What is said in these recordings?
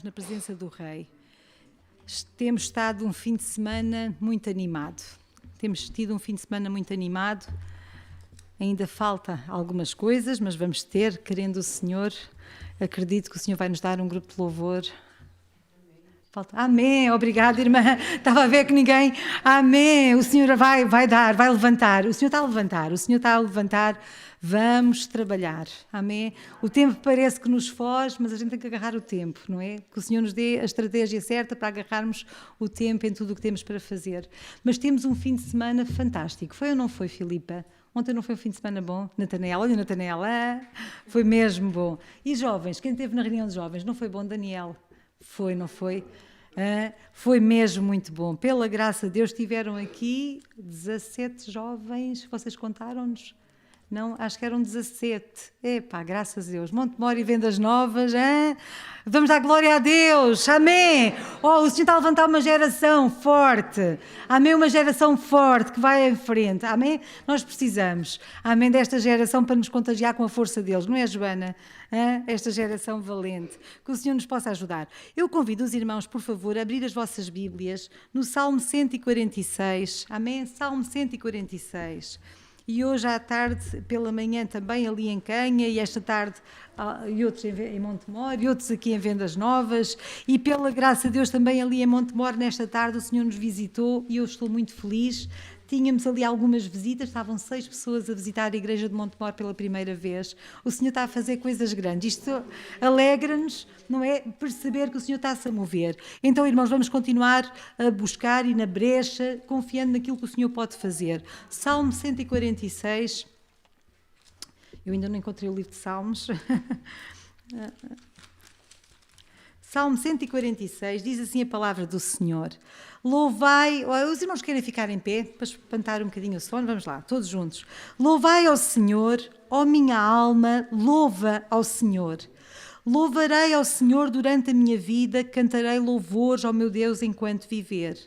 Na presença do Rei. Temos estado um fim de semana muito animado. Temos tido um fim de semana muito animado. Ainda falta algumas coisas, mas vamos ter, querendo o Senhor. Acredito que o Senhor vai nos dar um grupo de louvor. Amém, obrigada, irmã. Estava a ver que ninguém... Amém, o Senhor vai dar, vai levantar. O Senhor está a levantar, o Senhor está a levantar. Vamos trabalhar, amém? O tempo parece que nos foge, mas a gente tem que agarrar o tempo, não é? Que o Senhor nos dê a estratégia certa para agarrarmos o tempo em tudo o que temos para fazer. Mas temos um fim de semana fantástico. Foi ou não foi, Filipa? Ontem não foi um fim de semana bom? Natanela, olha Natanela, foi mesmo bom. E jovens, quem esteve na reunião de jovens, não foi bom, Daniel? Foi, não foi? Foi mesmo muito bom. Pela graça de Deus, tiveram aqui 17 jovens, vocês contaram-nos? Não, acho que eram 17. Epá, graças a Deus. Montemor e Vendas Novas. Vamos dar glória a Deus. Amém. Oh, o Senhor está a levantar uma geração forte. Amém. Uma geração forte que vai em frente. Amém. Nós precisamos. Amém. Desta geração para nos contagiar com a força deles. Não é, Joana? Esta geração valente. Que o Senhor nos possa ajudar. Eu convido os irmãos, por favor, a abrir as vossas Bíblias no Salmo 146. Amém. Salmo 146. E hoje à tarde, pela manhã também ali em Canha, e esta tarde e outros em Montemor, e outros aqui em Vendas Novas, e pela graça de Deus também ali em Montemor, nesta tarde o Senhor nos visitou e eu estou muito feliz. Tínhamos ali algumas visitas, estavam 6 pessoas a visitar a igreja de Montemor pela primeira vez. O Senhor está a fazer coisas grandes. Isto alegra-nos, não é? Perceber que o Senhor está-se a mover. Então, irmãos, vamos continuar a buscar e na brecha, confiando naquilo que o Senhor pode fazer. Salmo 146. Eu ainda não encontrei o livro de Salmos. Salmo 146, diz assim a palavra do Senhor. Louvai, os irmãos querem ficar em pé para espantar um bocadinho o sono? Vamos lá, todos juntos. Louvai ao Senhor, ó minha alma, louva ao Senhor. Louvarei ao Senhor durante a minha vida, cantarei louvores ao meu Deus enquanto viver.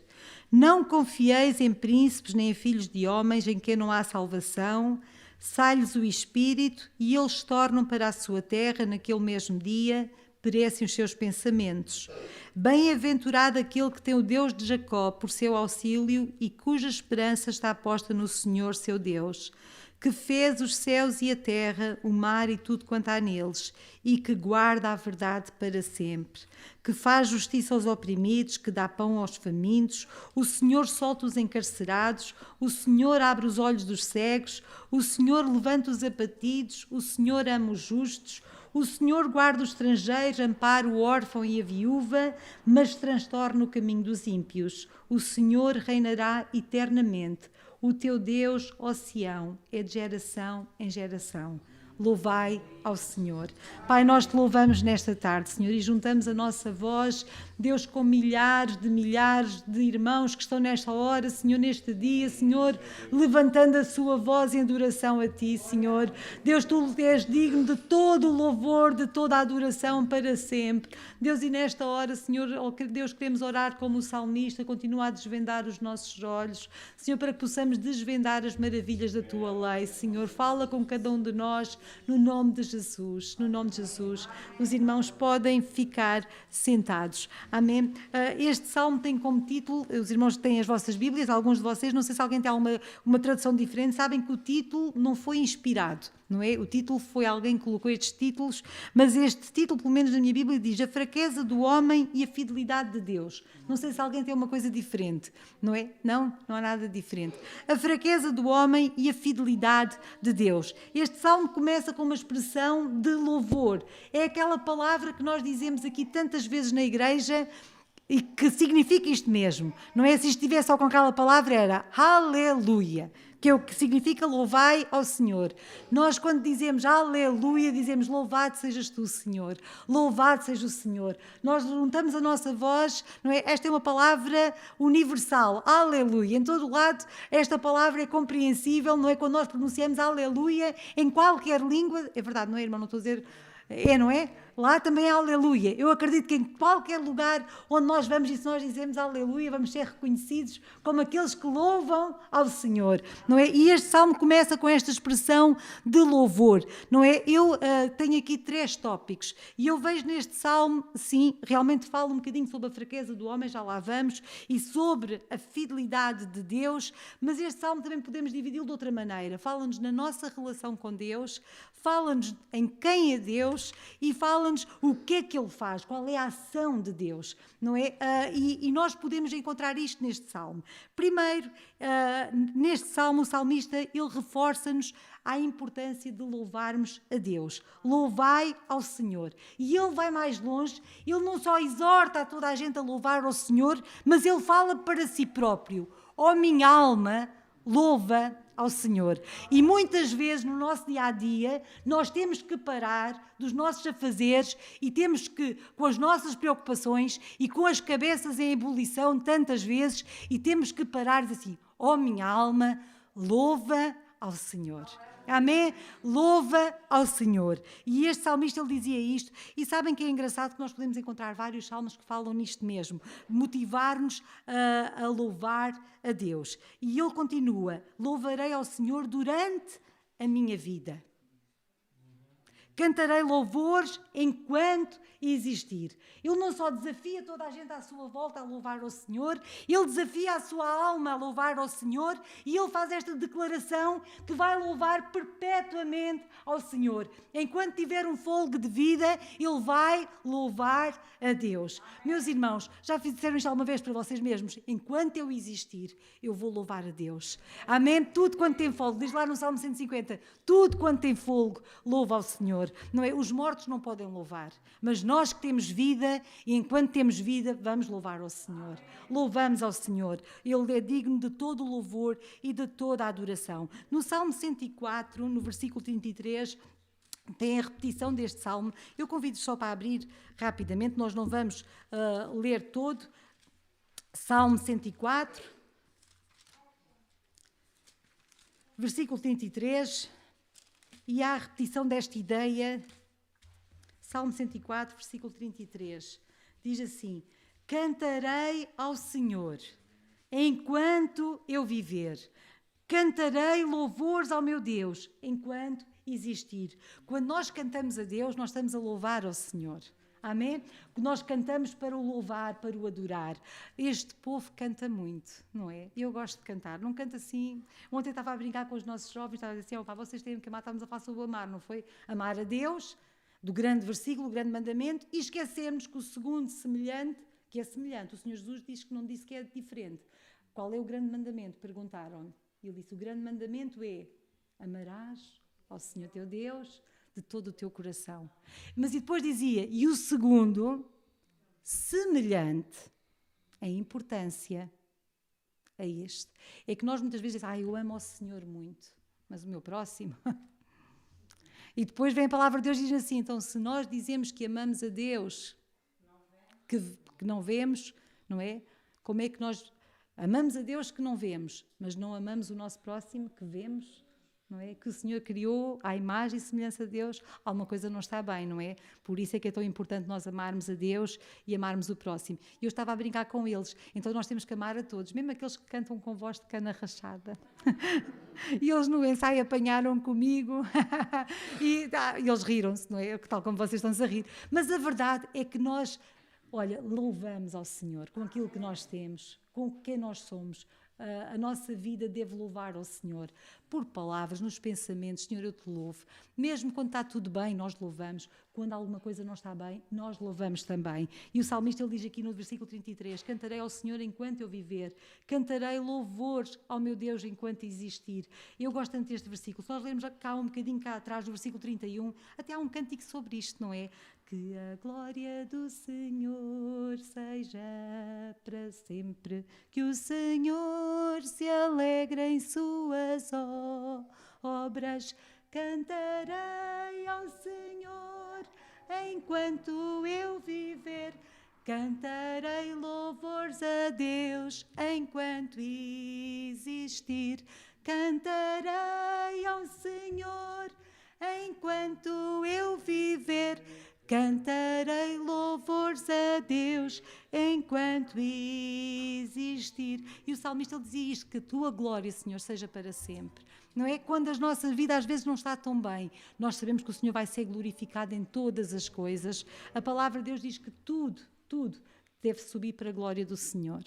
Não confieis em príncipes nem em filhos de homens em quem não há salvação. Sai-lhes o espírito e eles tornam para a sua terra naquele mesmo dia, perecem os seus pensamentos. Bem-aventurado aquele que tem o Deus de Jacó por seu auxílio e cuja esperança está posta no Senhor, seu Deus, que fez os céus e a terra, o mar e tudo quanto há neles, e que guarda a verdade para sempre, que faz justiça aos oprimidos, que dá pão aos famintos, o Senhor solta os encarcerados, o Senhor abre os olhos dos cegos, o Senhor levanta os abatidos, o Senhor ama os justos, o Senhor guarda os estrangeiros, ampara o órfão e a viúva, mas transtorna o caminho dos ímpios. O Senhor reinará eternamente. O teu Deus, ó Sião, é de geração em geração. Louvai ao Senhor. Pai, nós te louvamos nesta tarde, Senhor, e juntamos a nossa voz, Deus, com milhares de irmãos que estão nesta hora, Senhor, neste dia, Senhor, levantando a sua voz em adoração a Ti, Senhor. Deus, Tu és digno de todo o louvor, de toda a adoração para sempre. Deus, e nesta hora, Senhor, Deus, queremos orar como o salmista, continua a desvendar os nossos olhos, Senhor, para que possamos desvendar as maravilhas da Tua lei, Senhor. Fala com cada um de nós, no nome de Jesus, no nome de Jesus. Os irmãos podem ficar sentados. Amém. Este salmo tem como título, os irmãos têm as vossas Bíblias, alguns de vocês, não sei se alguém tem uma tradução diferente, sabem que o título não foi inspirado, não é? O título foi alguém que colocou estes títulos, mas este título, pelo menos na minha Bíblia, diz a fraqueza do homem e a fidelidade de Deus. Não sei se alguém tem uma coisa diferente, não é? Não há nada diferente. A fraqueza do homem e a fidelidade de Deus. Este salmo começa com uma expressão de louvor. É aquela palavra que nós dizemos aqui tantas vezes na igreja e que significa isto mesmo. Não é? Se estivesse só com aquela palavra era aleluia, que é o que significa louvai ao Senhor. Nós, quando dizemos aleluia, dizemos louvado sejas tu, Senhor. Louvado seja o Senhor. Nós juntamos a nossa voz, não é? Esta é uma palavra universal, aleluia. Em todo lado, esta palavra é compreensível, não é? Quando nós pronunciamos aleluia, em qualquer língua, é verdade, não é, irmão? Não estou a dizer... não é? Lá também é aleluia. Eu acredito que em qualquer lugar onde nós vamos e se nós dizemos aleluia, vamos ser reconhecidos como aqueles que louvam ao Senhor, não é? E este salmo começa com esta expressão de louvor, não é? Eu tenho aqui 3 tópicos e eu vejo neste salmo, sim, realmente fala um bocadinho sobre a fraqueza do homem, já lá vamos, e sobre a fidelidade de Deus, mas este salmo também podemos dividi-lo de outra maneira. Fala-nos na nossa relação com Deus, fala-nos em quem é Deus e fala-nos o que é que Ele faz, qual é a ação de Deus, não é? E nós podemos encontrar isto neste salmo. Primeiro, neste salmo, o salmista, ele reforça-nos a importância de louvarmos a Deus. Louvai ao Senhor. E ele vai mais longe, ele não só exorta a toda a gente a louvar ao Senhor, mas ele fala para si próprio. Ó minha alma, louva ao Senhor. E muitas vezes no nosso dia-a-dia nós temos que parar dos nossos afazeres e temos que, com as nossas preocupações e com as cabeças em ebulição tantas vezes, e temos que parar e dizer assim, ó minha alma, louva ao Senhor. Amém? Louva ao Senhor. E este salmista, ele dizia isto. E sabem que é engraçado que nós podemos encontrar vários salmos que falam nisto mesmo. Motivar-nos a louvar a Deus. E ele continua, louvarei ao Senhor durante a minha vida. Cantarei louvores enquanto existir. Ele não só desafia toda a gente à sua volta a louvar ao Senhor, ele desafia a sua alma a louvar ao Senhor e ele faz esta declaração que vai louvar perpetuamente ao Senhor. Enquanto tiver um fôlego de vida, ele vai louvar a Deus. Meus irmãos, já disseram isto alguma vez para vocês mesmos? Enquanto eu existir, eu vou louvar a Deus. Amém? Tudo quanto tem fôlego, diz lá no Salmo 150, tudo quanto tem fôlego, louva ao Senhor. Não é? Os mortos não podem louvar, mas nós que temos vida, e enquanto temos vida, vamos louvar ao Senhor. Louvamos ao Senhor. Ele é digno de todo o louvor e de toda a adoração. No Salmo 104, no versículo 33, tem a repetição deste salmo. Eu convido só para abrir rapidamente, nós não vamos ler todo. Salmo 104, versículo 33. E há a repetição desta ideia, Salmo 104, versículo 33, diz assim, cantarei ao Senhor enquanto eu viver, cantarei louvores ao meu Deus enquanto existir. Quando nós cantamos a Deus, nós estamos a louvar ao Senhor. Amém? Nós cantamos para o louvar, para o adorar. Este povo canta muito, não é? Eu gosto de cantar, não canto assim. Ontem estava a brincar com os nossos jovens, estava a dizer assim, vocês têm que amar, estávamos a falar sobre o amar, não foi? Amar a Deus, do grande versículo, do grande mandamento, e esquecemos que o segundo semelhante, que é semelhante, o Senhor Jesus diz que não disse que é diferente. Qual é o grande mandamento? Perguntaram-lhe. Ele disse, o grande mandamento é, amarás ao Senhor teu Deus de todo o teu coração. Mas e depois dizia, e o segundo, semelhante em importância a este, é que nós muitas vezes dizemos, eu amo ao Senhor muito, mas o meu próximo... E depois vem a palavra de Deus e diz assim, então se nós dizemos que amamos a Deus, que não vemos, não é? Como é que nós amamos a Deus que não vemos, mas não amamos o nosso próximo que vemos? Não é? Que o Senhor criou à imagem e semelhança de Deus, alguma coisa não está bem, não é? Por isso é que é tão importante nós amarmos a Deus e amarmos o próximo. E eu estava a brincar com eles, então nós temos que amar a todos, mesmo aqueles que cantam com voz de cana rachada. E eles no ensaio apanharam comigo e eles riram-se, não é? Tal como vocês estão-se a rir. Mas a verdade é que nós, olha, louvamos ao Senhor com aquilo que nós temos, com quem nós somos. A nossa vida deve louvar ao Senhor, por palavras, nos pensamentos. Senhor, eu te louvo. Mesmo quando está tudo bem, nós louvamos. Quando alguma coisa não está bem, nós louvamos também. E o salmista, ele diz aqui no versículo 33, cantarei ao Senhor enquanto eu viver, cantarei louvores ao meu Deus enquanto existir. Eu gosto tanto deste versículo. Se nós lermos cá um bocadinho cá atrás, do versículo 31, até há um cântico sobre isto, não é? Que a glória do Senhor seja para sempre, que o Senhor se alegre em suas obras. Cantarei ao Senhor enquanto eu viver, cantarei louvores a Deus enquanto existir. Cantarei ao Senhor enquanto eu viver, Cantarei louvores a Deus enquanto existir. E o salmista ele dizia isto, que a tua glória, Senhor, seja para sempre. Não é? Quando a nossa vida às vezes não está tão bem, nós sabemos que o Senhor vai ser glorificado em todas as coisas. A palavra de Deus diz que tudo deve subir para a glória do Senhor.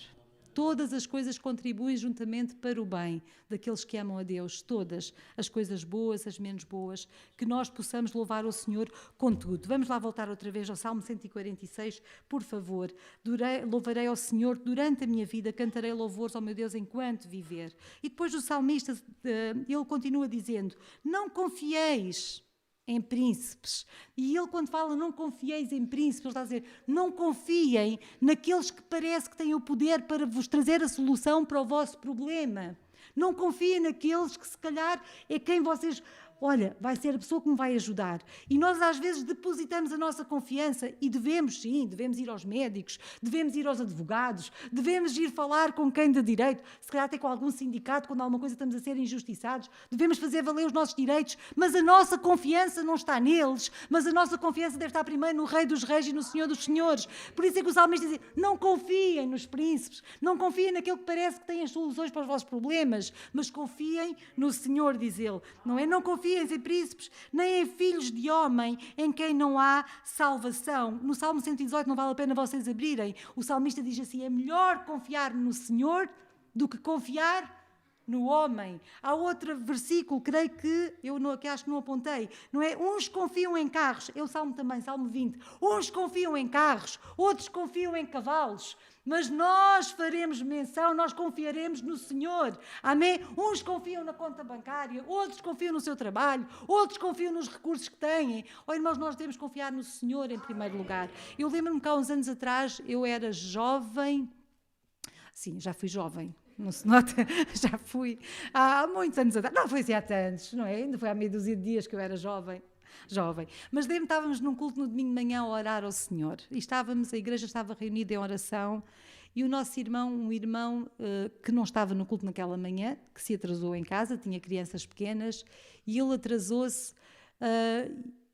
Todas as coisas contribuem juntamente para o bem daqueles que amam a Deus. Todas as coisas boas, as menos boas, que nós possamos louvar o Senhor com tudo. Vamos lá voltar outra vez ao Salmo 146, por favor. Louvarei ao Senhor durante a minha vida, cantarei louvores ao meu Deus enquanto viver. E depois o salmista, ele continua dizendo, não confieis em príncipes. E ele quando fala não confieis em príncipes, ele está a dizer, não confiem naqueles que parece que têm o poder para vos trazer a solução para o vosso problema. Não confiem naqueles que se calhar é quem vocês... Olha, vai ser a pessoa que me vai ajudar. E nós às vezes depositamos a nossa confiança e devemos ir aos médicos, devemos ir aos advogados, devemos ir falar com quem de direito, se calhar até com algum sindicato, quando alguma coisa estamos a ser injustiçados, devemos fazer valer os nossos direitos, mas a nossa confiança não está neles, mas a nossa confiança deve estar primeiro no Rei dos Reis e no Senhor dos Senhores. Por isso é que o salmista diz, não confiem nos príncipes, não confiem naquele que parece que tem as soluções para os vossos problemas, mas confiem no Senhor, diz ele, não é? Não confiem em príncipes, nem em filhos de homem em quem não há salvação. No Salmo 118 não vale a pena vocês abrirem. O salmista diz assim, é melhor confiar no Senhor do que confiar no homem. Há outro versículo, creio que acho que não apontei, não é? Uns confiam em carros, é o Salmo também, Salmo 20. Uns confiam em carros, outros confiam em cavalos, mas nós faremos menção, nós confiaremos no Senhor. Amém? Uns confiam na conta bancária, outros confiam no seu trabalho, outros confiam nos recursos que têm. Oh, irmãos, nós devemos confiar no Senhor em primeiro lugar. Eu lembro-me que há uns anos atrás eu era jovem, sim, já fui jovem, não se nota, já fui há muitos anos atrás, não foi assim há tantos, não é? Ainda foi há meia dúzia de dias que eu era jovem, mas lembro-me, estávamos num culto no domingo de manhã a orar ao Senhor, e a igreja estava reunida em oração, e o nosso irmão, um irmão que não estava no culto naquela manhã, que se atrasou em casa, tinha crianças pequenas, e ele atrasou-se,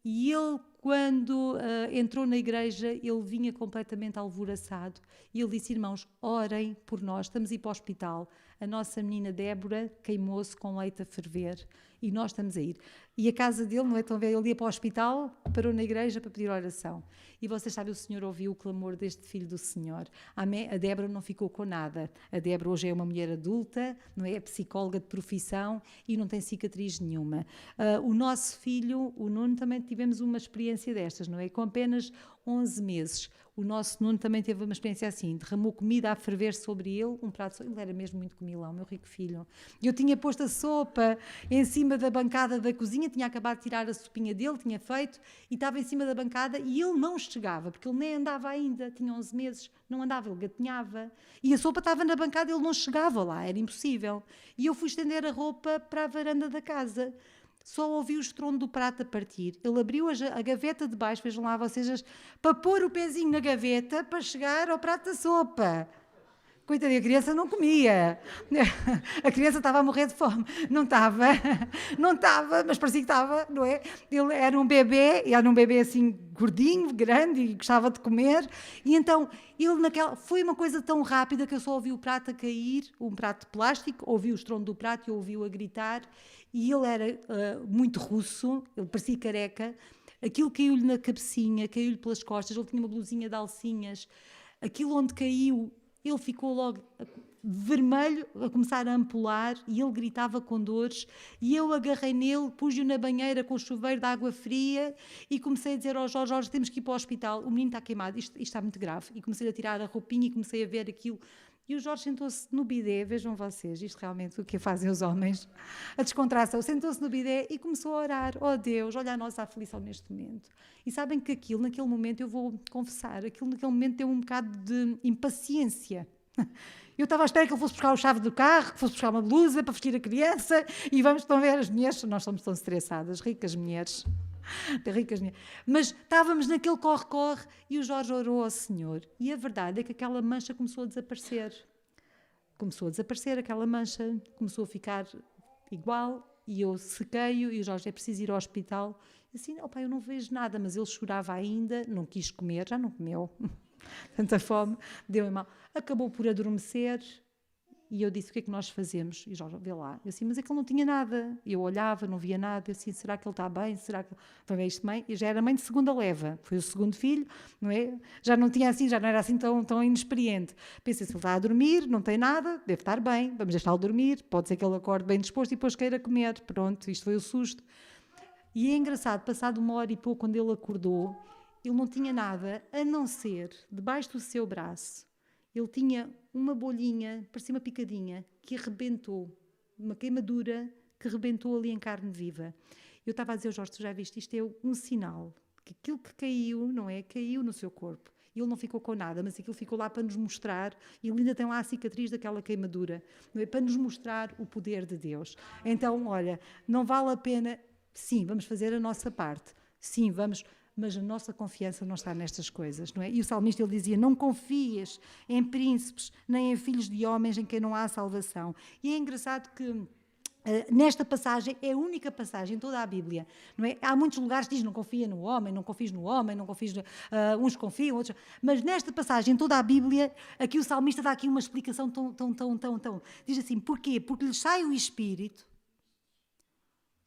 e ele, quando entrou na igreja, ele vinha completamente alvoroçado. E ele disse, irmãos, orem por nós, estamos a ir para o hospital. A nossa menina Débora queimou-se com leite a ferver e nós estamos a ir. E a casa dele, não é tão velho, ele ia para o hospital, parou na igreja para pedir oração. E vocês sabem, o Senhor ouviu o clamor deste filho do Senhor. Amém? A Débora não ficou com nada. A Débora hoje é uma mulher adulta, não é? É psicóloga de profissão e não tem cicatriz nenhuma. O nosso filho, o Nuno, também tivemos uma experiência destas, não é? Com apenas 11 meses. O nosso Nuno também teve uma experiência assim, derramou comida a ferver sobre ele, um prato, ele era mesmo muito comilão, meu rico filho. Eu tinha posto a sopa em cima da bancada da cozinha, tinha acabado de tirar a sopinha dele, tinha feito, e estava em cima da bancada e ele não chegava, porque ele nem andava ainda, tinha 11 meses, não andava, ele gatinhava. E a sopa estava na bancada e ele não chegava lá, era impossível. E eu fui estender a roupa para a varanda da casa. Só ouvi o estrondo do prato a partir. Ele abriu a gaveta de baixo, vejam lá vocês, para pôr o pezinho na gaveta para chegar ao prato da sopa. Coitadinha, a criança não comia. A criança estava a morrer de fome. Não estava, mas parecia que estava, não é? Ele era um bebê assim gordinho, grande e gostava de comer. E então, foi uma coisa tão rápida que eu só ouvi o prato a cair, um prato de plástico, ouvi o estrondo do prato e ouvi-o a gritar. E ele era muito russo, ele parecia careca. Aquilo caiu-lhe na cabecinha, caiu-lhe pelas costas, ele tinha uma blusinha de alcinhas. Aquilo onde caiu, ele ficou logo vermelho, a começar a ampular, e ele gritava com dores, e eu agarrei nele, pus-o na banheira com o chuveiro de água fria e comecei a dizer ao Jorge, temos que ir para o hospital, o menino está queimado, isto está muito grave. E comecei a tirar a roupinha e comecei a ver aquilo. E o Jorge sentou-se no bidé, vejam vocês, isto realmente o que fazem os homens, a descontração, sentou-se no bidé e começou a orar, oh Deus, olha a nossa aflição neste momento. E sabem que naquele momento, eu vou confessar, naquele momento deu um bocado de impaciência. Eu estava à espera que ele fosse buscar a chave do carro, que fosse buscar uma blusa para vestir a criança, e estão a ver as mulheres, nós somos tão estressadas, ricas mulheres. Mas estávamos naquele corre-corre e o Jorge orou ao Senhor. E a verdade é que aquela mancha começou a desaparecer. Começou a desaparecer aquela mancha, começou a ficar igual e eu sequei-o, e o Jorge, é preciso ir ao hospital. Assim, não, pai, eu não vejo nada, mas ele chorava ainda, não quis comer, já não comeu, tanta fome, deu-me mal. Acabou por adormecer, e eu disse, o que é que nós fazemos? E o Jorge, vê lá. Eu assim, mas é que ele não tinha nada. Eu olhava, não via nada. Eu assim, será que ele está bem? Será que... Foi isto, mãe? Eu já era mãe de segunda leva. Foi o segundo filho, não é? Já não tinha assim, já não era assim tão inexperiente. Pensei, se ele está a dormir, não tem nada, deve estar bem. Vamos deixá-lo dormir. Pode ser que ele acorde bem disposto e depois queira comer. Pronto, isto foi o susto. E é engraçado, passado 1 hora e pouco, quando ele acordou, ele não tinha nada, a não ser, debaixo do seu braço, ele tinha uma bolhinha, parecia uma picadinha, que arrebentou, uma queimadura que arrebentou ali em carne viva. Eu estava a dizer, Jorge, tu já viste, isto é um sinal, que aquilo que caiu, não é? Caiu no seu corpo. Ele não ficou com nada, mas aquilo ficou lá para nos mostrar, e ele ainda tem lá a cicatriz daquela queimadura, não é? Para nos mostrar o poder de Deus. Então, olha, não vale a pena, sim, vamos fazer a nossa parte, sim, vamos... Mas a nossa confiança não está nestas coisas, não é? E o salmista, ele dizia, não confies em príncipes, nem em filhos de homens em quem não há salvação. E é engraçado que nesta passagem, é a única passagem em toda a Bíblia, não é? Há muitos lugares que diz, não confia no homem, não confies no homem, não confies uns confiam, outros... Mas nesta passagem, em toda a Bíblia, aqui o salmista dá aqui uma explicação tão... Diz assim, porquê? Porque lhes sai o Espírito.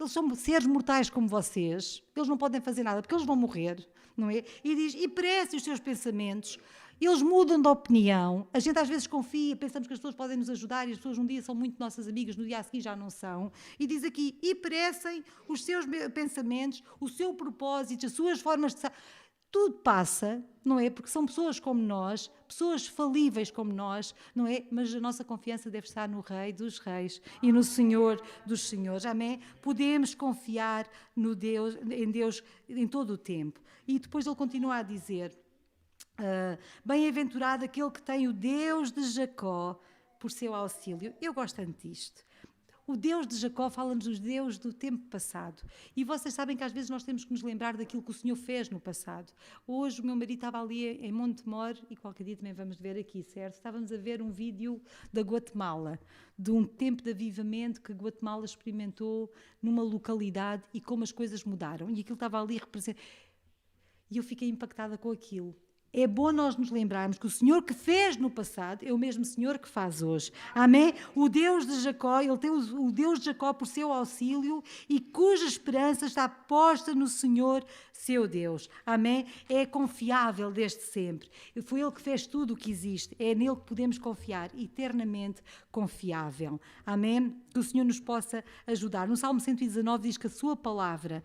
Eles são seres mortais como vocês, eles não podem fazer nada, porque eles vão morrer, não é? E diz, e parece os seus pensamentos, eles mudam de opinião, a gente às vezes confia, pensamos que as pessoas podem nos ajudar e as pessoas um dia são muito nossas amigas, no dia a seguir já não são, e diz aqui, e parecem os seus pensamentos, o seu propósito, as suas formas de... Tudo passa, não é? Porque são pessoas como nós, pessoas falíveis como nós, não é? Mas a nossa confiança deve estar no Rei dos Reis e no Senhor dos Senhores. Amém? Podemos confiar no Deus, em Deus em todo o tempo. E depois ele continua a dizer, bem-aventurado aquele que tem o Deus de Jacó por seu auxílio. Eu gosto tanto disto. O Deus de Jacó fala-nos dos Deus do tempo passado. E vocês sabem que às vezes nós temos que nos lembrar daquilo que o Senhor fez no passado. Hoje o meu marido estava ali em Montemor, e qualquer dia também vamos ver aqui, certo? Estávamos a ver um vídeo da Guatemala, de um tempo de avivamento que Guatemala experimentou numa localidade e como as coisas mudaram. E aquilo estava ali representado. E eu fiquei impactada com aquilo. É bom nós nos lembrarmos que o Senhor que fez no passado é o mesmo Senhor que faz hoje. Amém? O Deus de Jacó, ele tem o Deus de Jacó por seu auxílio e cuja esperança está posta no Senhor, seu Deus. Amém? É confiável desde sempre. Foi Ele que fez tudo o que existe. É nele que podemos confiar, eternamente confiável. Amém? Que o Senhor nos possa ajudar. No Salmo 119 diz que a sua palavra,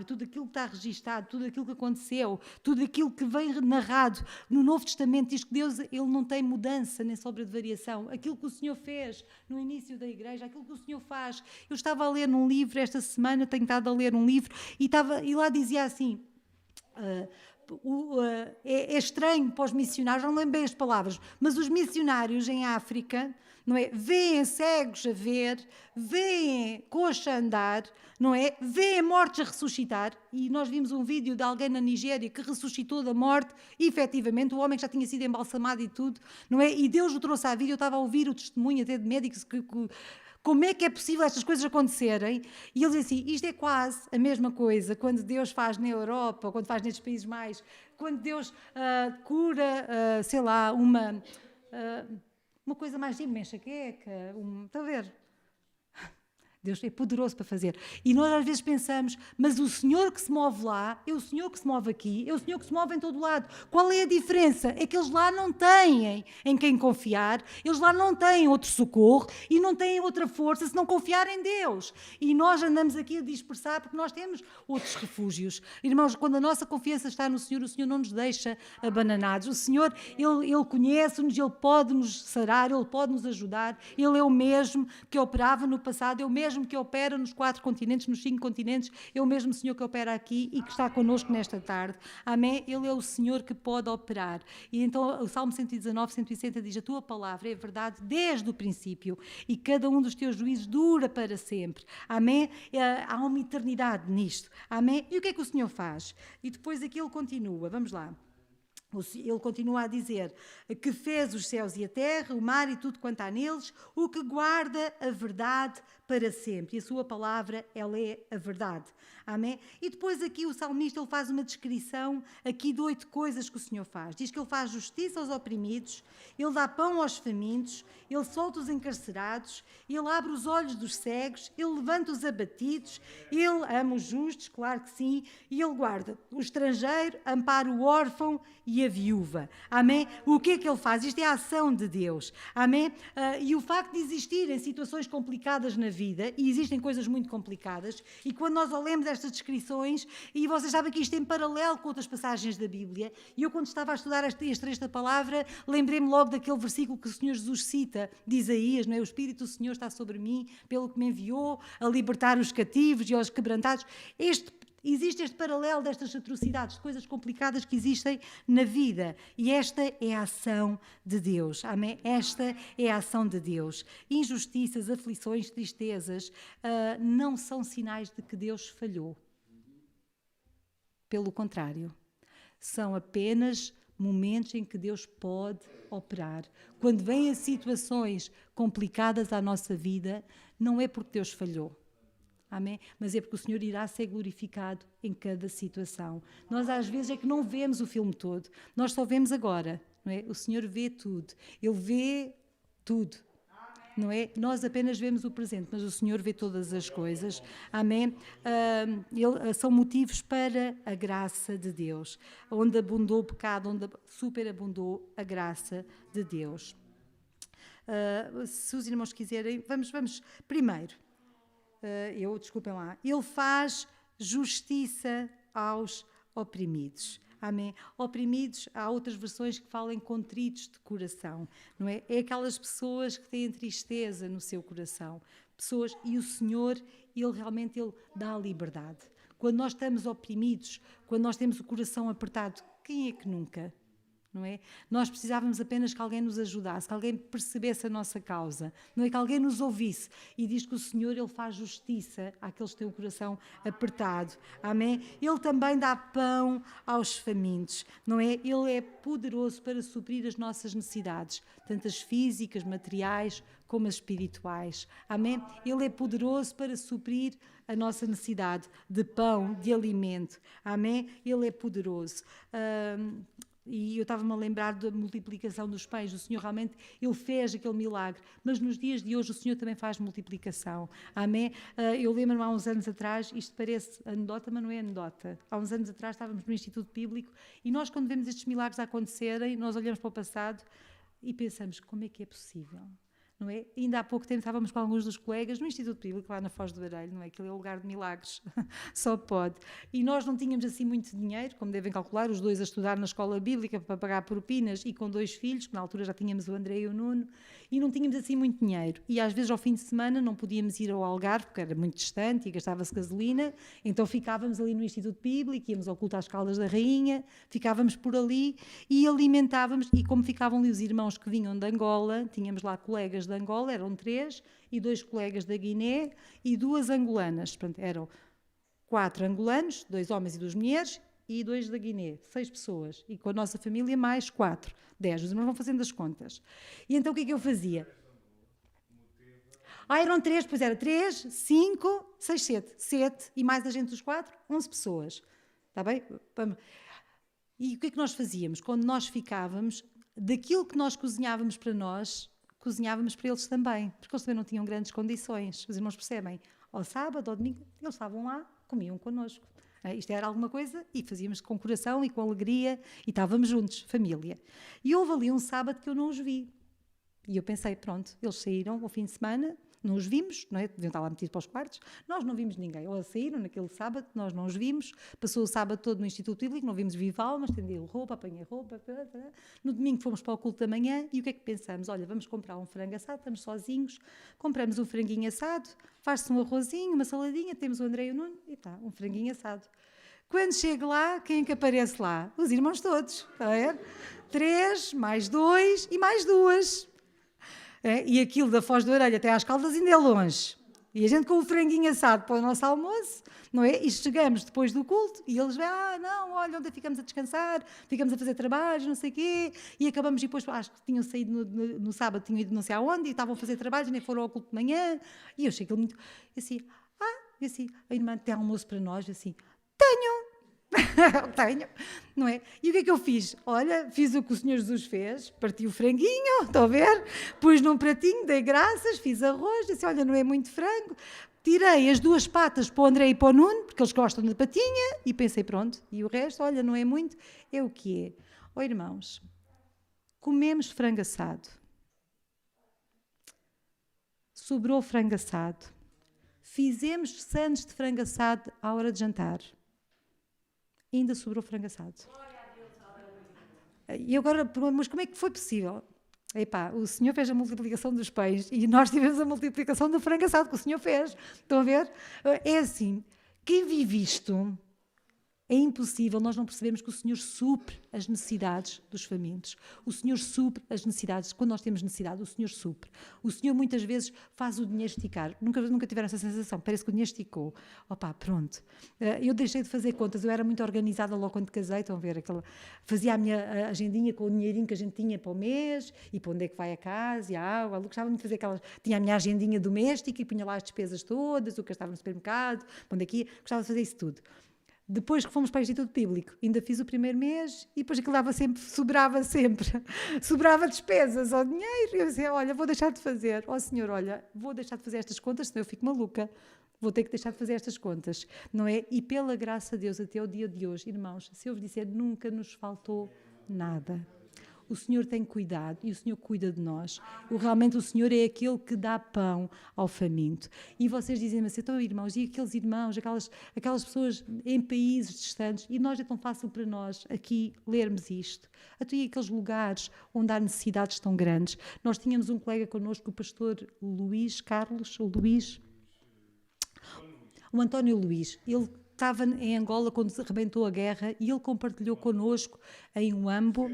tudo aquilo que está registado, tudo aquilo que aconteceu, tudo aquilo que vem narrado no Novo Testamento, diz que Deus, ele não tem mudança nem sombra de variação. Aquilo que o Senhor fez no início da igreja, aquilo que o Senhor faz. Eu estava a ler num livro esta semana, tenho estado a ler um livro, e lá dizia assim... é estranho para os missionários, não lembro bem as palavras, mas os missionários em África, não é? Vêem cegos a ver, vêem coxa a andar, não é? Vêem mortos a ressuscitar, e nós vimos um vídeo de alguém na Nigéria que ressuscitou da morte, e efetivamente, o homem que já tinha sido embalsamado e tudo, não é? E Deus o trouxe à vida. Eu estava a ouvir o testemunho até de médicos que como é que é possível estas coisas acontecerem? E eles dizem assim, isto é quase a mesma coisa quando Deus faz na Europa, ou quando faz nestes países mais, quando Deus cura, sei lá, uma coisa mais de uma enxaqueca, está a ver? Deus é poderoso para fazer. E nós às vezes pensamos, mas o Senhor que se move lá, é o Senhor que se move aqui, é o Senhor que se move em todo lado. Qual é a diferença? É que eles lá não têm em quem confiar, eles lá não têm outro socorro e não têm outra força se não confiar em Deus. E nós andamos aqui a dispersar porque nós temos outros refúgios. Irmãos, quando a nossa confiança está no Senhor, o Senhor não nos deixa abananados. O Senhor, Ele conhece-nos, Ele pode nos sarar, Ele pode nos ajudar. Ele é o mesmo que operava no passado, é o mesmo que opera nos 4 continentes, nos 5 continentes, é o mesmo Senhor que opera aqui e que está connosco nesta tarde. Amém? Ele é o Senhor que pode operar. E então o Salmo 119, 160 diz, a tua palavra é verdade desde o princípio e cada um dos teus juízos dura para sempre. Amém? Há uma eternidade nisto. Amém? E o que é que o Senhor faz? E depois aqui ele continua, vamos lá. Ele continua a dizer que fez os céus e a terra, o mar e tudo quanto há neles, o que guarda a verdade para sempre. E a sua palavra, ela é a verdade. Amém? E depois aqui o salmista ele faz uma descrição aqui de 8 coisas que o Senhor faz. Diz que ele faz justiça aos oprimidos, ele dá pão aos famintos, ele solta os encarcerados, ele abre os olhos dos cegos, ele levanta os abatidos, ele ama os justos, claro que sim, e ele guarda o estrangeiro, ampara o órfão e a viúva. Amém? O que é que ele faz? Isto é a ação de Deus. Amém? E o facto de existirem situações complicadas na vida, e existem coisas muito complicadas, e quando nós olhamos estas descrições, e vocês sabem que isto é em paralelo com outras passagens da Bíblia, e eu quando estava a estudar esta palavra, lembrei-me logo daquele versículo que o Senhor Jesus cita, de Isaías, não é? O Espírito do Senhor está sobre mim, pelo que me enviou, a libertar os cativos e aos quebrantados. Existe este paralelo destas atrocidades, de coisas complicadas que existem na vida. E esta é a ação de Deus. Amém? Esta é a ação de Deus. Injustiças, aflições, tristezas não são sinais de que Deus falhou. Pelo contrário, são apenas momentos em que Deus pode operar. Quando vêm as situações complicadas à nossa vida, não é porque Deus falhou. Amém? Mas é porque o Senhor irá ser glorificado em cada situação. Nós às vezes é que não vemos o filme todo. Nós só vemos agora, não é? O Senhor vê tudo. Ele vê tudo, não é? Nós apenas vemos o presente, mas o Senhor vê todas as coisas. Amém? São motivos para a graça de Deus. Onde abundou o pecado, onde superabundou a graça de Deus. Se os irmãos quiserem, vamos primeiro. Desculpem lá, ele faz justiça aos oprimidos. Amém? Oprimidos, há outras versões que falam contritos de coração, não é? É aquelas pessoas que têm tristeza no seu coração. E o Senhor, ele realmente dá a liberdade. Quando nós estamos oprimidos, quando nós temos o coração apertado, quem é que nunca? Não é? Nós precisávamos apenas que alguém nos ajudasse, que alguém percebesse a nossa causa, não é? Que alguém nos ouvisse. E diz que o Senhor, ele faz justiça àqueles que têm o coração apertado. Amém? Ele também dá pão aos famintos, não é? Ele é poderoso para suprir as nossas necessidades, tanto as físicas, materiais, como as espirituais. Amém? Ele é poderoso para suprir a nossa necessidade de pão, de alimento. Amém? Ele é poderoso. E eu estava-me a lembrar da multiplicação dos pães. O Senhor realmente, ele fez aquele milagre. Mas nos dias de hoje o Senhor também faz multiplicação. Amém? Eu lembro-me há uns anos atrás, isto parece anedota, mas não é anedota. Há uns anos atrás estávamos no Instituto Bíblico e nós, quando vemos estes milagres acontecerem, nós olhamos para o passado e pensamos, como é que é possível? Não é? Ainda há pouco tempo estávamos com alguns dos colegas no Instituto Bíblico, lá na Foz do Baralho, não é? Aquele é o lugar de milagres, só pode. E nós não tínhamos assim muito dinheiro, como devem calcular, os dois a estudar na escola bíblica para pagar propinas e com 2 filhos, que na altura já tínhamos o André e o Nuno, e não tínhamos assim muito dinheiro. E às vezes ao fim de semana não podíamos ir ao Algarve, porque era muito distante e gastava-se gasolina, então ficávamos ali no Instituto Bíblico, íamos ao culto às Caldas da Rainha, ficávamos por ali e alimentávamos, e como ficavam ali os irmãos que vinham de Angola, tínhamos lá colegas de Angola, eram 3, e 2 colegas da Guiné e 2 angolanas. Portanto, eram 4 angolanos, 2 homens e 2 mulheres, e 2 da Guiné, 6 pessoas. E com a nossa família mais 4, 10. Os irmãos vão fazendo as contas. E então o que é que eu fazia? Eram 3, pois era 3, 5, 6, 7. 7 e mais a gente dos 4, 11 pessoas. Está bem? E o que é que nós fazíamos? Quando nós ficávamos, daquilo que nós cozinhávamos para nós, cozinhávamos para eles também, porque eles também não tinham grandes condições. Os irmãos percebem? Ao sábado, ao domingo, eles estavam lá, comiam connosco. Isto era alguma coisa e fazíamos com coração e com alegria e estávamos juntos, família. E houve ali um sábado que eu não os vi. E eu pensei, pronto, eles saíram ao fim de semana, não os vimos, não é? Deviam estar lá metidos para os quartos, nós não vimos ninguém. Ou saíram naquele sábado, nós não os vimos, passou o sábado todo no Instituto Bíblico, não vimos viva alma, estendi roupa, apanhei roupa. No domingo fomos para o culto da manhã e o que é que pensamos? Olha, vamos comprar um frango assado, estamos sozinhos, compramos um franguinho assado, faz-se um arrozinho, uma saladinha, temos o André e o Nuno e tá, um franguinho assado. Quando chego lá, quem é que aparece lá? Os irmãos todos, está a ver? 3, mais 2 e mais 2. E aquilo da Foz do Baralho até às Caldas ainda é longe. E a gente com o franguinho assado para o nosso almoço, não é? E chegamos depois do culto e eles vêm, não, olha, onde ficamos a descansar, ficamos a fazer trabalhos, não sei o quê, e acabamos e depois, acho que tinham saído no sábado, tinham ido não sei aonde, e estavam a fazer trabalhos, nem foram ao culto de manhã, e eu achei aquilo muito, e assim, a irmã tem almoço para nós, assim, tenho, não é? E o que é que eu fiz? Olha, fiz o que o Senhor Jesus fez, parti o franguinho, estão a ver? Pus num pratinho, dei graças, fiz arroz, disse, olha, não é muito frango. Tirei as 2 patas para o André e para o Nuno, porque eles gostam de patinha, e pensei, pronto, e o resto, olha, não é muito, é o que é. Irmãos, comemos frango assado. Sobrou frango assado. Fizemos sandes de frango assado à hora de jantar. Ainda sobrou frango assado. E agora, mas como é que foi possível? Epá, o Senhor fez a multiplicação dos pães e nós tivemos a multiplicação do frango assado que o Senhor fez. Estão a ver? É assim, quem vive isto, é impossível nós não percebermos que o Senhor supre as necessidades dos famintos. O Senhor supre as necessidades. Quando nós temos necessidade, o Senhor supre. O Senhor muitas vezes faz o dinheiro esticar. Nunca tiveram essa sensação. Parece que o dinheiro esticou. Pronto. Eu deixei de fazer contas. Eu era muito organizada logo quando casei. Estão a ver? Fazia a minha agendinha com o dinheirinho que a gente tinha para o mês e para onde é que vai a casa e a água. Eu gostava muito de fazer aquelas... Tinha a minha agendinha doméstica e punha lá as despesas todas, o que eu estava no supermercado, para onde é que ia. Gostava de fazer isso tudo. Depois que fomos para o Instituto Bíblico, ainda fiz o primeiro mês e depois aquilo sobrava sempre, sobrava despesas ao dinheiro. E eu dizia, olha, vou deixar de fazer. Senhor, olha, vou deixar de fazer estas contas, senão eu fico maluca. Vou ter que deixar de fazer estas contas, não é? E pela graça de Deus, até o dia de hoje, irmãos, se eu vos disser, nunca nos faltou nada. O Senhor tem cuidado e o Senhor cuida de nós. Realmente o Senhor é aquele que dá pão ao faminto. E vocês dizem-me assim, então irmãos, e aqueles irmãos, aquelas pessoas em países distantes, e nós é tão fácil para nós aqui lermos isto. Até aqueles lugares onde há necessidades tão grandes. Nós tínhamos um colega connosco, o pastor o António Luís. Ele estava em Angola quando arrebentou a guerra e ele compartilhou connosco em Huambo,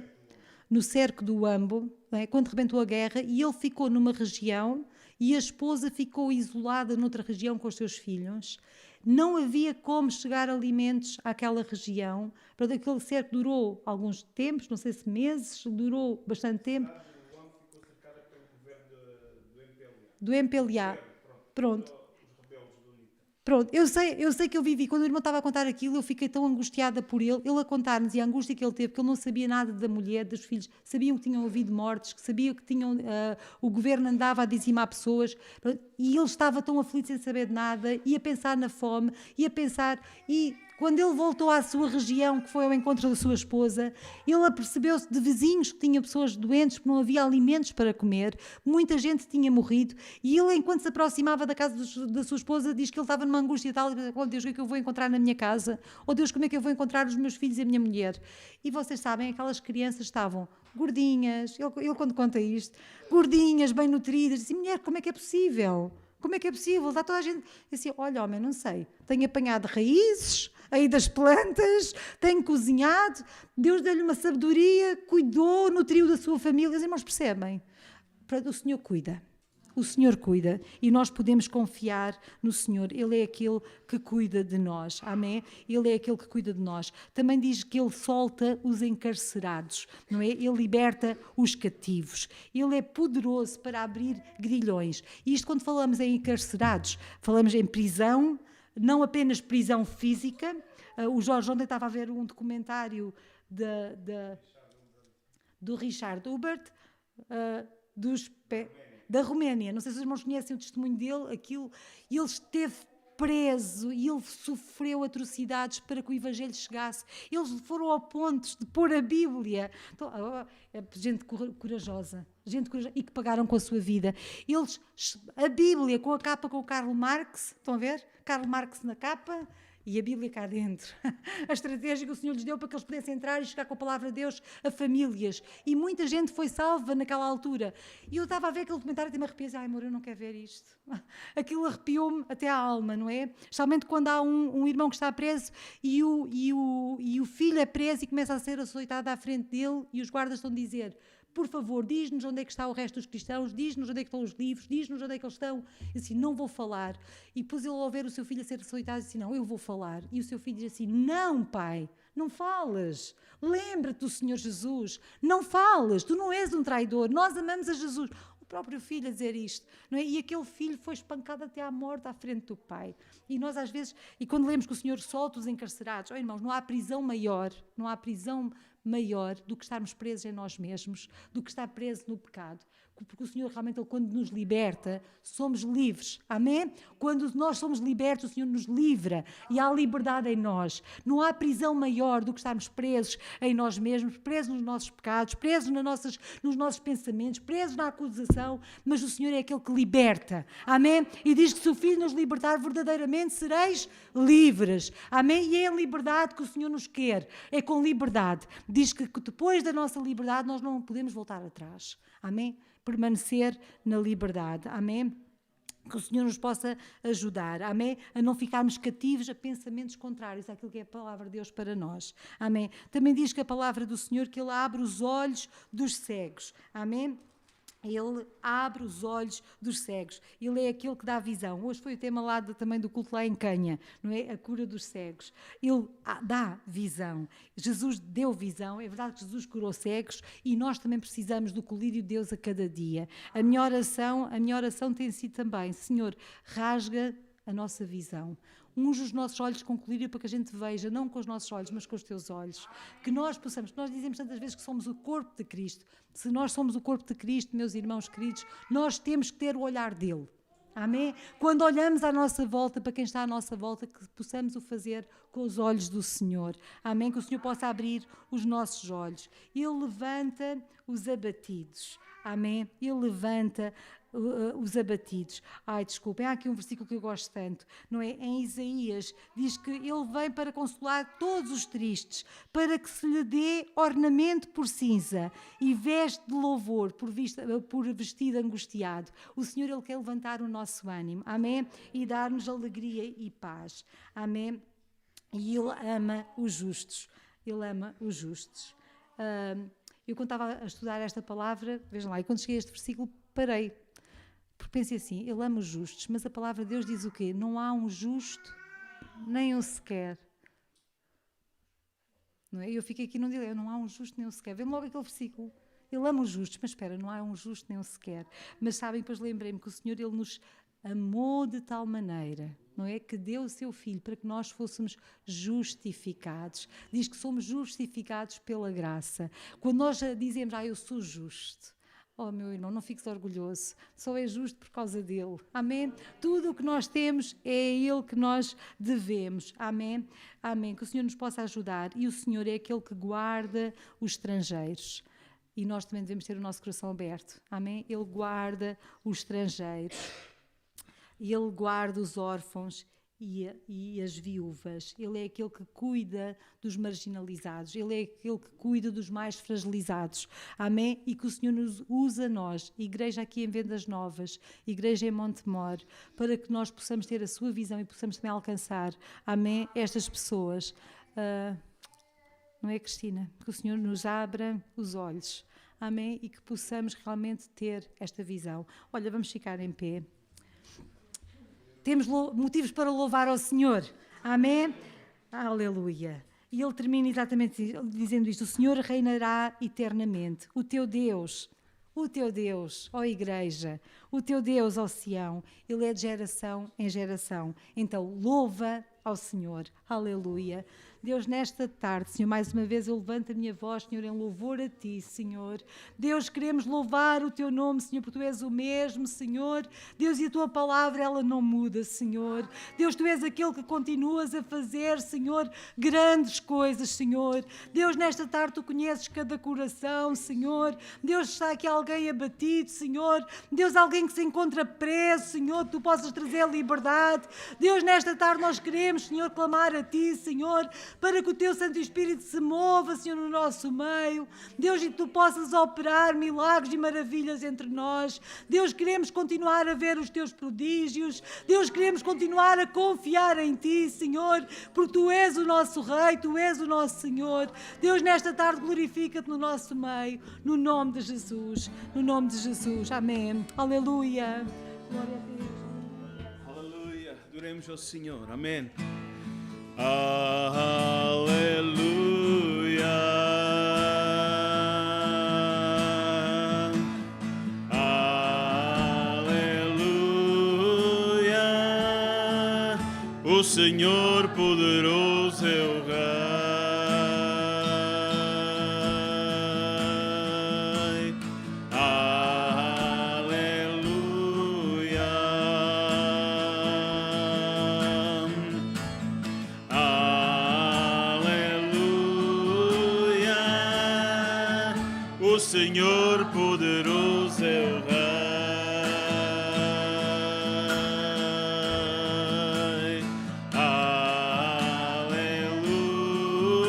no cerco do Huambo, quando rebentou a guerra, e ele ficou numa região e a esposa ficou isolada noutra região com os seus filhos. Não havia como chegar alimentos àquela região. Para aquele cerco durou alguns tempos, não sei se meses, durou bastante tempo. O Huambo ficou cercada pelo governo do MPLA. Do MPLA. Pronto. Os rebeldes do UNITA. Pronto, eu sei que eu vivi. Quando o irmão estava a contar aquilo, eu fiquei tão angustiada por ele a contar-nos e a angústia que ele teve, porque ele não sabia nada da mulher, dos filhos, sabiam que tinham havido mortes, que sabiam que o governo andava a dizimar pessoas, e ele estava tão aflito sem saber de nada, e a pensar na fome, e quando ele voltou à sua região, que foi ao encontro da sua esposa, ele apercebeu-se de vizinhos que tinham pessoas doentes, que não havia alimentos para comer, muita gente tinha morrido, e ele, enquanto se aproximava da casa da sua esposa, diz que ele estava numa angústia tal, oh Deus, o que é que eu vou encontrar na minha casa? Oh Deus, como é que eu vou encontrar os meus filhos e a minha mulher? E vocês sabem, aquelas crianças estavam gordinhas, ele quando conta isto, gordinhas, bem nutridas, disse, mulher, como é que é possível? Como é que é possível? Está toda a gente assim, olha, homem, não sei, tenho apanhado raízes aí das plantas, tenho cozinhado, Deus deu-lhe uma sabedoria, cuidou, nutriu da sua família. Os irmãos percebem? O Senhor cuida. O Senhor cuida e nós podemos confiar no Senhor. Ele é aquele que cuida de nós. Amém? Ele é aquele que cuida de nós. Também diz que Ele solta os encarcerados, não é? Ele liberta os cativos. Ele é poderoso para abrir grilhões. E isto quando falamos em encarcerados, falamos em prisão, não apenas prisão física. O Jorge ontem estava a ver um documentário do Richard Hubert, da Roménia. Não sei se os irmãos conhecem o testemunho dele, ele esteve preso e ele sofreu atrocidades para que o Evangelho chegasse. Eles foram ao ponto de pôr a Bíblia. Então, gente corajosa e que pagaram com a sua vida. A Bíblia com a capa com o Karl Marx, estão a ver? Karl Marx na capa E a Bíblia cá dentro. A estratégia que o Senhor lhes deu para que eles pudessem entrar e chegar com a palavra de Deus a famílias. E muita gente foi salva naquela altura. E eu estava a ver aquele documentário e até me arrepiei. Ai, amor, eu não quero ver isto. Aquilo arrepiou-me até à alma, não é? Especialmente quando há um irmão que está preso e o filho é preso e começa a ser açoitado à frente dele e os guardas estão a dizer: por favor, diz-nos onde é que está o resto dos cristãos, diz-nos onde é que estão os livros, diz-nos onde é que eles estão. E assim, não vou falar. E depois ele, ao ver o seu filho a ser açoitado, disse assim: não, eu vou falar. E o seu filho diz assim: não, pai, não falas. Lembra-te do Senhor Jesus. Não falas, tu não és um traidor. Nós amamos a Jesus. O próprio filho a dizer isto, não é? E aquele filho foi espancado até à morte à frente do pai. E nós às vezes, e quando lemos que o Senhor solta os encarcerados, irmãos, não há prisão maior do que estarmos presos em nós mesmos, do que estar preso no pecado. Porque o Senhor realmente, Ele, quando nos liberta, somos livres. Amém? Quando nós somos libertos, o Senhor nos livra e há liberdade em nós. Não há prisão maior do que estarmos presos em nós mesmos, presos nos nossos pecados, presos nos nossos pensamentos, presos na acusação, mas o Senhor é aquele que liberta. Amém? E diz que se o Filho nos libertar, verdadeiramente sereis livres. Amém? E é a liberdade que o Senhor nos quer. É com liberdade. Diz que depois da nossa liberdade nós não podemos voltar atrás. Amém? Permanecer na liberdade. Amém? Que o Senhor nos possa ajudar, amém? A não ficarmos cativos a pensamentos contrários àquilo que é a palavra de Deus para nós, amém? Também diz que a palavra do Senhor, que Ele abre os olhos dos cegos, amém? Ele abre os olhos dos cegos. Ele é aquele que dá visão. Hoje foi o tema lá também do culto lá em Canha, não é? A cura dos cegos. Ele dá visão. Jesus deu visão. É verdade que Jesus curou cegos e nós também precisamos do colírio de Deus a cada dia. A minha oração tem sido também: Senhor, rasga a nossa visão. Unge os nossos olhos com colírio para que a gente veja, não com os nossos olhos, mas com os teus olhos. Que nós possamos, nós dizemos tantas vezes que somos o corpo de Cristo. Se nós somos o corpo de Cristo, meus irmãos queridos, nós temos que ter o olhar dele. Amém? Quando olhamos à nossa volta, para quem está à nossa volta, que possamos o fazer com os olhos do Senhor. Amém? Que o Senhor possa abrir os nossos olhos. Ele levanta os abatidos. Amém? Ele levanta os abatidos. Ai, desculpem, há aqui um versículo que eu gosto tanto, não é? Em Isaías, diz que ele vem para consolar todos os tristes, para que se lhe dê ornamento por cinza e veste de louvor por vestido angustiado. O Senhor, Ele quer levantar o nosso ânimo, amém? E dar-nos alegria e paz, amém? E Ele ama os justos, Ele ama os justos. Eu quando estava a estudar esta palavra, vejam lá, e quando cheguei a este versículo, parei. Porque pensei assim, Ele ama os justos, mas a palavra de Deus diz o quê? Não há um justo, nem um sequer. Não é? Eu fiquei aqui num dilema, não há um justo, nem um sequer. Vem logo aquele versículo. Ele ama os justos, mas espera, não há um justo, nem um sequer. Mas sabem, depois lembrei-me que o Senhor, Ele nos amou de tal maneira, não é? Que deu o seu Filho para que nós fôssemos justificados. Diz que somos justificados pela graça. Quando nós dizemos, eu sou justo, oh, meu irmão, não fiques orgulhoso, só é justo por causa dele, amém? Tudo o que nós temos é a ele que nós devemos, amém? Amém, que o Senhor nos possa ajudar, e o Senhor é aquele que guarda os estrangeiros, e nós também devemos ter o nosso coração aberto, amém? Ele guarda os estrangeiros, e Ele guarda os órfãos e as viúvas. Ele é aquele que cuida dos marginalizados. Ele é aquele que cuida dos mais fragilizados. Amém? E que o Senhor nos usa nós, igreja aqui em Vendas Novas, igreja em Montemor, para que nós possamos ter a sua visão e possamos também alcançar, amém, estas pessoas. Não é, Cristina? Que o Senhor nos abra os olhos. Amém? E que possamos realmente ter esta visão. Olha, vamos ficar em pé. Temos motivos para louvar ao Senhor. Amém? Aleluia. E ele termina exatamente dizendo isto: o Senhor reinará eternamente. O teu Deus, ó Igreja, o teu Deus, ó Sião, Ele é de geração em geração. Então, louva ao Senhor. Aleluia. Deus, nesta tarde, Senhor, mais uma vez eu levanto a minha voz, Senhor, em louvor a Ti, Senhor. Deus, queremos louvar o Teu nome, Senhor, porque Tu és o mesmo, Senhor. Deus, e a Tua palavra, ela não muda, Senhor. Deus, Tu és aquele que continuas a fazer, Senhor, grandes coisas, Senhor. Deus, nesta tarde Tu conheces cada coração, Senhor. Deus, está aqui alguém abatido, Senhor. Deus, alguém que se encontra preso, Senhor, que Tu possas trazer liberdade. Deus, nesta tarde nós queremos, Senhor, clamar a Ti, Senhor, para que o Teu Santo Espírito se mova, Senhor, no nosso meio. Deus, e que Tu possas operar milagres e maravilhas entre nós. Deus, queremos continuar a ver os Teus prodígios. Deus, queremos continuar a confiar em Ti, Senhor, porque Tu és o nosso Rei, Tu és o nosso Senhor. Deus, nesta tarde glorifica-te no nosso meio, no nome de Jesus, no nome de Jesus. Amém. Aleluia. Glória a Deus. Aleluia, adoremos ao Senhor, amém. Aleluia, aleluia, o Senhor poderoso é o Rei. Senhor poderoso